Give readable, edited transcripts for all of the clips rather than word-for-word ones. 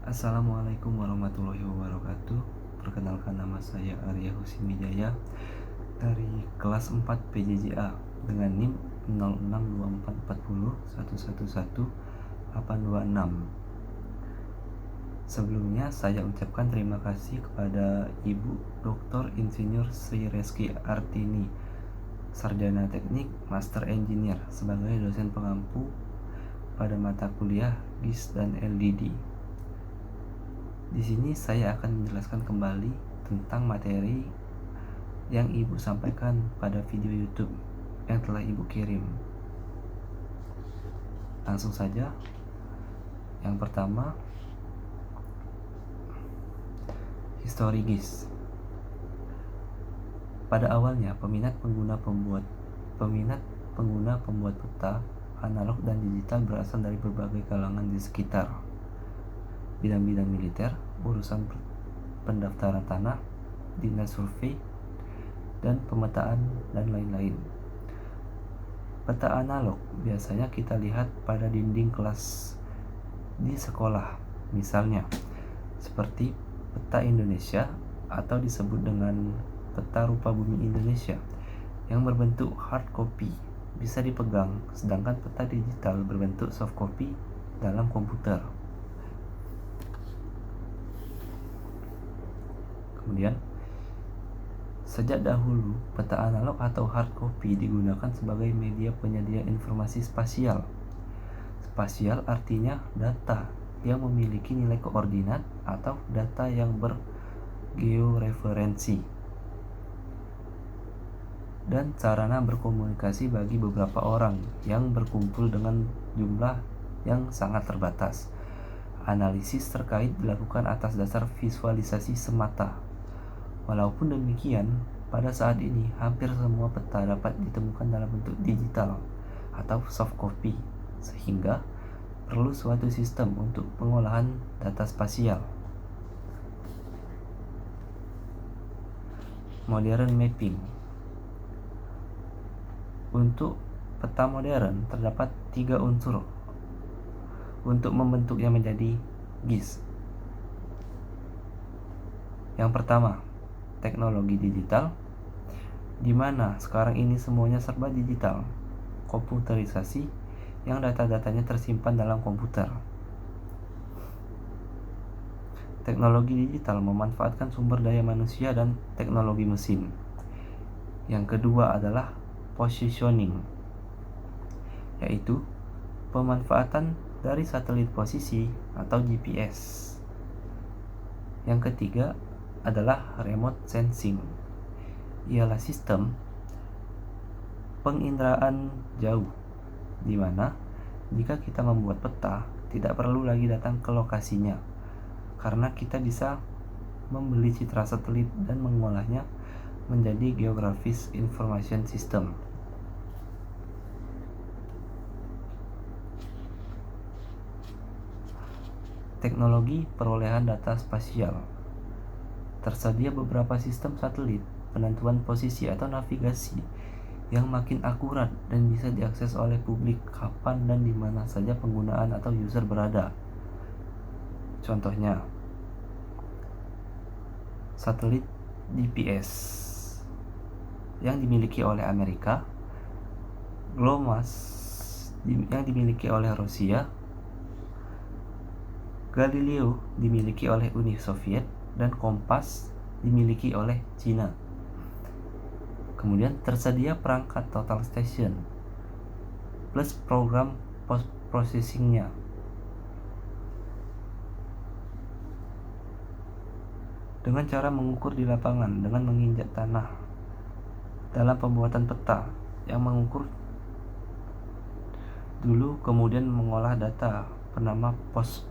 Assalamualaikum warahmatullahi wabarakatuh. Perkenalkan, nama saya Arya Husin Wijaya dari kelas 4 PJJA dengan NIM 062440111826. Sebelumnya saya ucapkan terima kasih kepada Ibu Dr. Insinyur Sri Reski Artini, Sarjana Teknik Master Engineer, sebagai dosen pengampu pada mata kuliah GIS dan LDD. Di sini saya akan menjelaskan kembali tentang materi yang Ibu sampaikan pada video YouTube yang telah Ibu kirim. Langsung saja. Yang pertama, histori GIS. Pada awalnya, peminat pengguna pembuat peta analog dan digital berasal dari berbagai kalangan di sekitar bidang-bidang militer, urusan pendaftaran tanah, dinas survei, dan pemetaan, dan lain-lain. Peta analog biasanya kita lihat pada dinding kelas di sekolah, misalnya seperti peta Indonesia atau disebut dengan peta rupa bumi Indonesia yang berbentuk hard copy, bisa dipegang, sedangkan peta digital berbentuk soft copy dalam komputer. Kemudian, sejak dahulu peta analog atau hard copy digunakan sebagai media penyedia informasi spasial. Spasial artinya data yang memiliki nilai koordinat atau data yang bergeoreferensi, dan sarana berkomunikasi bagi beberapa orang yang berkumpul dengan jumlah yang sangat terbatas. Analisis terkait dilakukan atas dasar visualisasi semata. Walaupun demikian, pada saat ini hampir semua peta dapat ditemukan dalam bentuk digital atau soft copy, sehingga perlu suatu sistem untuk pengolahan data spasial. Modern mapping. Untuk peta modern terdapat 3 unsur untuk membentuknya menjadi GIS. Yang pertama, teknologi digital, di mana sekarang ini semuanya serba digital, komputerisasi, yang data-datanya tersimpan dalam komputer. Teknologi digital memanfaatkan sumber daya manusia dan teknologi mesin. Yang kedua adalah positioning, yaitu pemanfaatan dari satelit posisi atau GPS. Yang ketiga adalah remote sensing, ialah sistem penginderaan jauh, di mana jika kita membuat peta tidak perlu lagi datang ke lokasinya, karena kita bisa membeli citra satelit dan mengolahnya menjadi Geographic Information System. Teknologi perolehan data spasial. Tersedia beberapa sistem satelit penentuan posisi atau navigasi yang makin akurat dan bisa diakses oleh publik kapan dan di mana saja penggunaan atau user berada. Contohnya, satelit GPS yang dimiliki oleh Amerika, GLONASS yang dimiliki oleh Rusia, Galileo dimiliki oleh Uni Soviet, dan Kompas dimiliki oleh Cina. Kemudian tersedia perangkat total station plus program post processingnya. Dengan cara mengukur di lapangan dengan menginjak tanah dalam pembuatan peta yang mengukur dulu kemudian mengolah data bernama post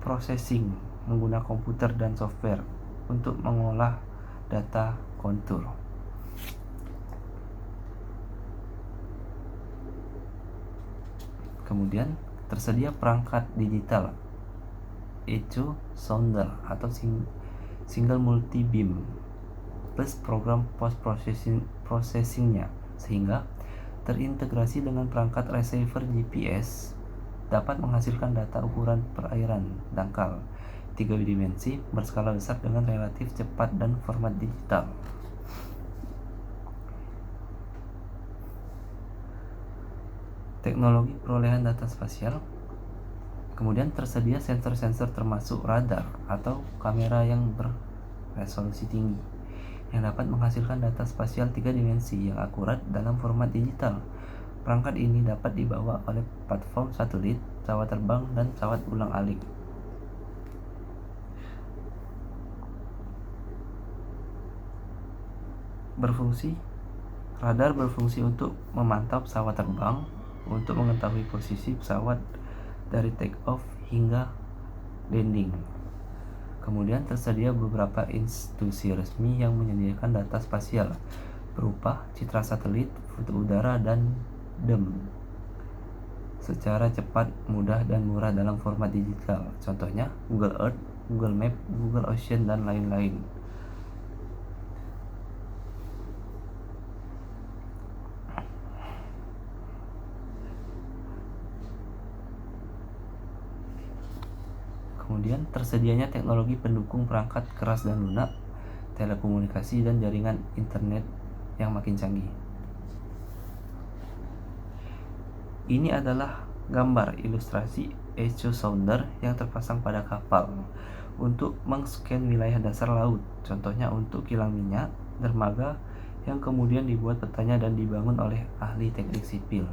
processing menggunakan komputer dan software untuk mengolah data kontur. Kemudian tersedia perangkat digital echo sounder atau single multi beam plus program post processingnya, sehingga terintegrasi dengan perangkat receiver GPS dapat menghasilkan data ukuran perairan dangkal 3 dimensi berskala besar dengan relatif cepat dan format digital. Teknologi perolehan data spasial. Kemudian tersedia sensor-sensor termasuk radar atau kamera yang beresolusi tinggi yang dapat menghasilkan data spasial 3 dimensi yang akurat dalam format digital. Perangkat ini dapat dibawa oleh platform satelit, pesawat terbang, dan pesawat ulang-alik. Radar berfungsi untuk memantau pesawat terbang, untuk mengetahui posisi pesawat dari take off hingga landing. Kemudian tersedia beberapa institusi resmi yang menyediakan data spasial berupa citra satelit, foto udara, dan DEM secara cepat, mudah, dan murah dalam format digital. Contohnya Google Earth, Google Map, Google Ocean, dan lain-lain. Kemudian tersedianya teknologi pendukung perangkat keras dan lunak, telekomunikasi, dan jaringan internet yang makin canggih. Ini adalah gambar ilustrasi echo sounder yang terpasang pada kapal untuk mengscan wilayah dasar laut, contohnya untuk kilang minyak, dermaga yang kemudian dibuat petanya dan dibangun oleh ahli teknik sipil.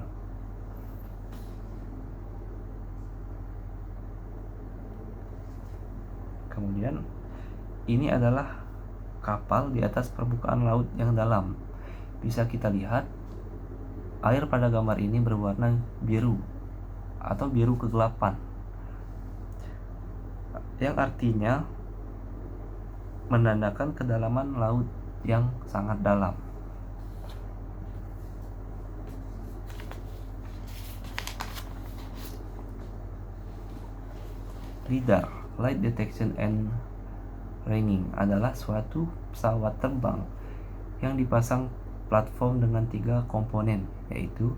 Kemudian ini adalah kapal di atas permukaan laut yang dalam. Bisa kita lihat air pada gambar ini berwarna biru atau biru kegelapan, yang artinya menandakan kedalaman laut yang sangat dalam. LiDAR, Light Detection and Ranging, adalah suatu pesawat terbang yang dipasang platform dengan 3 komponen, yaitu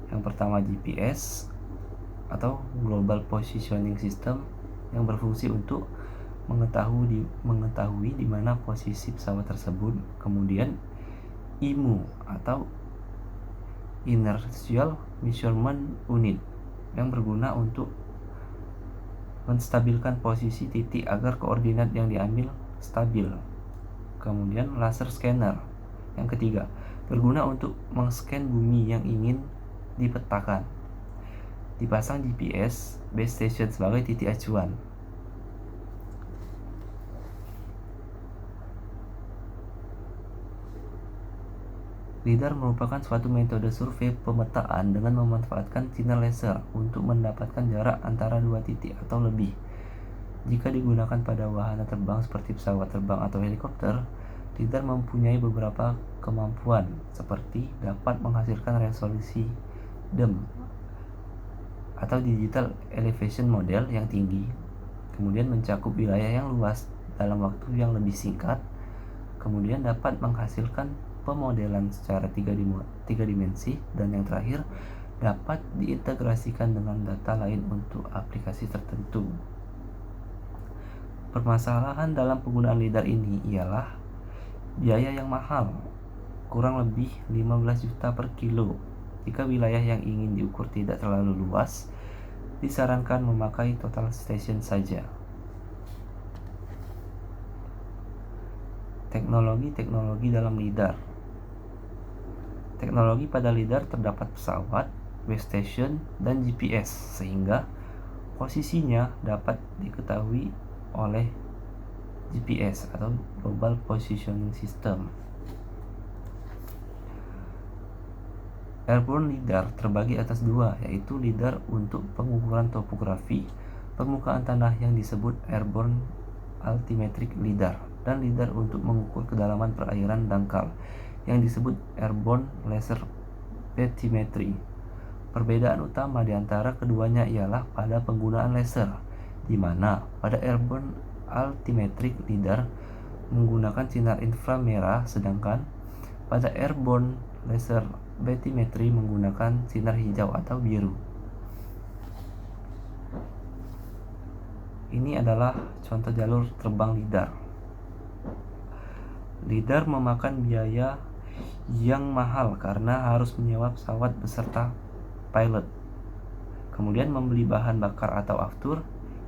yang pertama GPS atau Global Positioning System yang berfungsi untuk mengetahui di mana posisi pesawat tersebut. Kemudian IMU atau Inertial Measurement Unit yang berguna untuk menstabilkan posisi titik agar koordinat yang diambil stabil. Kemudian laser scanner yang ketiga berguna untuk mengscan bumi yang ingin dipetakan. Dipasang GPS base station sebagai titik acuan. LiDAR merupakan suatu metode survei pemetaan dengan memanfaatkan sinar laser untuk mendapatkan jarak antara 2 titik atau lebih. Jika digunakan pada wahana terbang seperti pesawat terbang atau helikopter, LiDAR mempunyai beberapa kemampuan seperti dapat menghasilkan resolusi DEM atau Digital Elevation Model yang tinggi, kemudian mencakup wilayah yang luas dalam waktu yang lebih singkat, kemudian dapat menghasilkan pemodelan secara 3 dimensi, dan yang terakhir dapat diintegrasikan dengan data lain untuk aplikasi tertentu. Permasalahan dalam penggunaan LiDAR ini ialah biaya yang mahal, kurang lebih 15 juta per kilo. Jika wilayah yang ingin diukur tidak terlalu luas, disarankan memakai total station saja. Teknologi dalam LiDAR. Teknologi pada LiDAR terdapat pesawat, base station, dan GPS, sehingga posisinya dapat diketahui oleh GPS atau Global Positioning System. Airborne LiDAR terbagi atas 2, yaitu LiDAR untuk pengukuran topografi permukaan tanah yang disebut Airborne Altimetric LiDAR, dan LiDAR untuk mengukur kedalaman perairan dangkal yang disebut Airborne Laser Bathymetry. Perbedaan utama di antara keduanya ialah pada penggunaan laser, di mana pada Airborne Altimetric LiDAR menggunakan sinar inframerah, sedangkan pada Airborne Laser Bathymetry menggunakan sinar hijau atau biru. Ini adalah contoh jalur terbang LiDAR. LiDAR memakan biaya yang mahal karena harus menyewa pesawat beserta pilot. Kemudian membeli bahan bakar atau aftur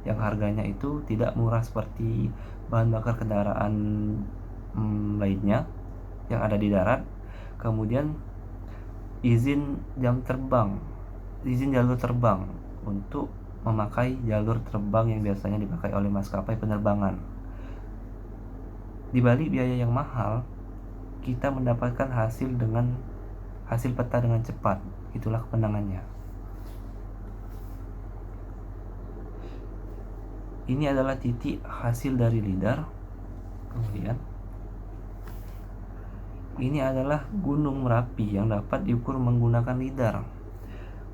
yang harganya itu tidak murah seperti bahan bakar kendaraan lainnya yang ada di darat. Kemudian izin jalur terbang untuk memakai jalur terbang yang biasanya dipakai oleh maskapai penerbangan. Di balik biaya yang mahal, kita mendapatkan hasil peta dengan cepat. Itulah kemenangannya. Ini adalah titik hasil dari LiDAR. Kemudian ini adalah Gunung Merapi yang dapat diukur menggunakan LiDAR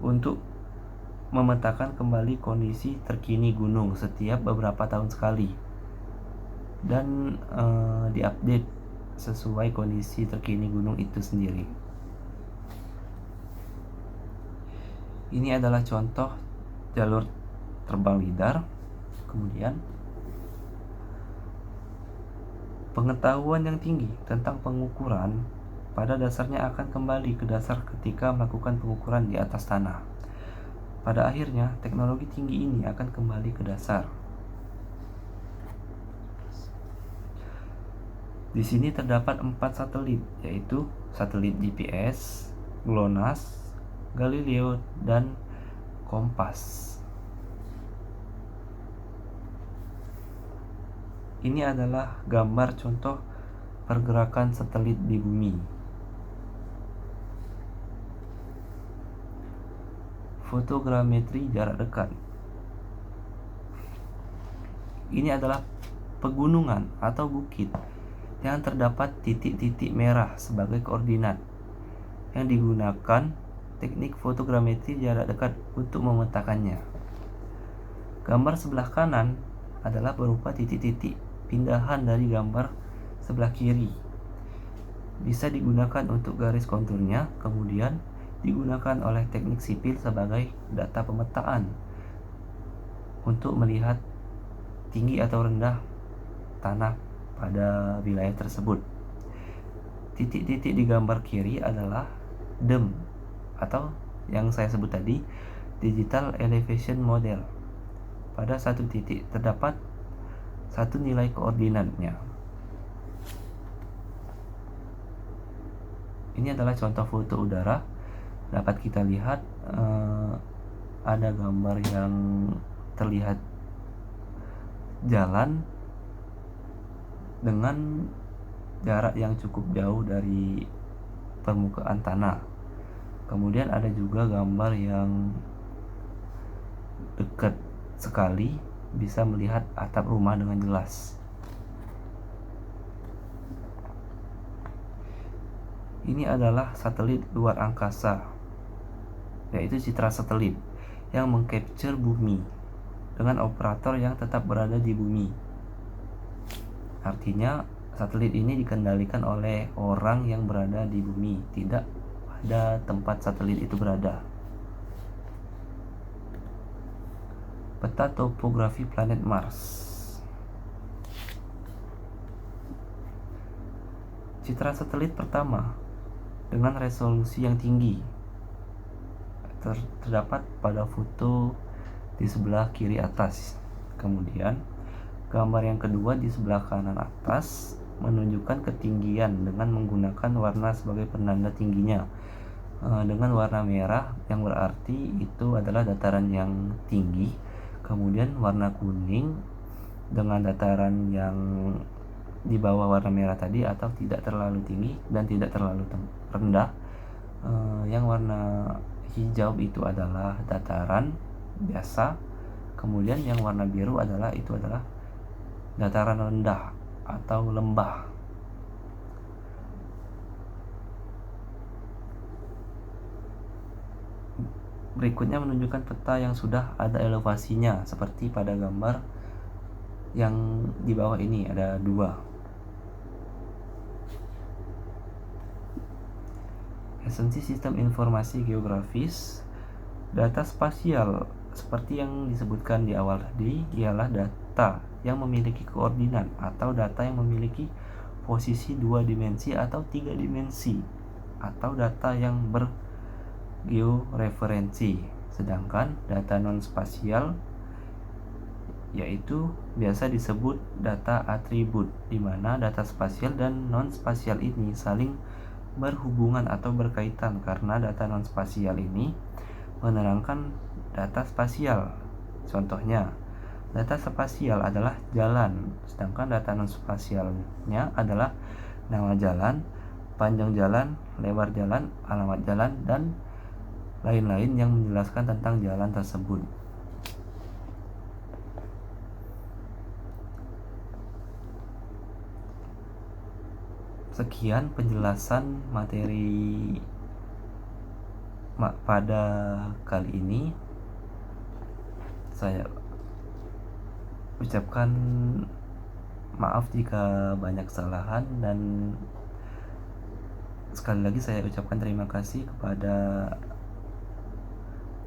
untuk memetakan kembali kondisi terkini gunung setiap beberapa tahun sekali dan diupdate sesuai kondisi terkini gunung itu sendiri. Ini adalah contoh jalur terbang LiDAR. Kemudian pengetahuan yang tinggi tentang pengukuran pada dasarnya akan kembali ke dasar ketika melakukan pengukuran di atas tanah. Pada akhirnya, teknologi tinggi ini akan kembali ke dasar. Di sini terdapat 4 satelit, yaitu satelit GPS, GLONASS, Galileo, dan Kompas. Ini adalah gambar contoh pergerakan satelit di bumi. Fotogrametri jarak dekat. Ini adalah pegunungan atau bukit yang terdapat titik-titik merah sebagai koordinat yang digunakan teknik fotogrametri jarak dekat untuk memetakannya. Gambar sebelah kanan adalah berupa titik-titik pindahan dari gambar sebelah kiri. Bisa digunakan untuk garis konturnya, kemudian digunakan oleh teknik sipil sebagai data pemetaan untuk melihat tinggi atau rendah tanah pada wilayah tersebut. Titik-titik di gambar kiri adalah DEM atau yang saya sebut tadi, Digital Elevation Model. Pada satu titik terdapat satu nilai koordinatnya. Ini adalah contoh foto udara. Dapat kita lihat ada gambar yang terlihat jalan dengan jarak yang cukup jauh dari permukaan tanah. Kemudian ada juga gambar yang dekat sekali, bisa melihat atap rumah dengan jelas. Ini adalah satelit luar angkasa, yaitu citra satelit yang mengcapture bumi dengan operator yang tetap berada di bumi. Artinya satelit ini dikendalikan oleh orang yang berada di bumi, tidak pada tempat satelit itu berada. Peta topografi planet Mars. Citra satelit pertama dengan resolusi yang tinggi terdapat pada foto di sebelah kiri atas. Kemudian gambar yang kedua di sebelah kanan atas menunjukkan ketinggian dengan menggunakan warna sebagai penanda tingginya, dengan warna merah yang berarti itu adalah dataran yang tinggi. Kemudian warna kuning dengan dataran yang di bawah warna merah tadi atau tidak terlalu tinggi dan tidak terlalu rendah. Yang warna hijau itu adalah dataran biasa. Kemudian yang warna biru adalah dataran rendah atau lembah. Berikutnya menunjukkan peta yang sudah ada elevasinya seperti pada gambar yang di bawah ini, ada 2. Esensi sistem informasi geografis. Data spasial seperti yang disebutkan di awal tadi, ialah data yang memiliki koordinat atau data yang memiliki posisi 2 dimensi atau 3 dimensi, atau data yang bergeoreferensi. Sedangkan data non-spasial yaitu biasa disebut data atribut, di mana data spasial dan non-spasial ini saling berhubungan atau berkaitan karena data non-spasial ini menerangkan data spasial. Contohnya, data spasial adalah jalan, sedangkan data non-spasialnya adalah nama jalan, panjang jalan, lebar jalan, alamat jalan, dan lain-lain yang menjelaskan tentang jalan tersebut. Sekian penjelasan materi pada kali ini. Saya ucapkan maaf jika banyak kesalahan, dan sekali lagi saya ucapkan terima kasih kepada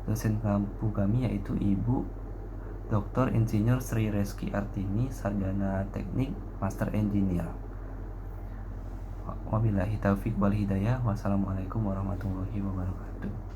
dosen kampus kami, yaitu Ibu Dr. Insinyur Sri Reski Artini, Sarjana Teknik Master Engineer. Wabillahi taufiq wal hidayah. Wassalamualaikum warahmatullahi wabarakatuh.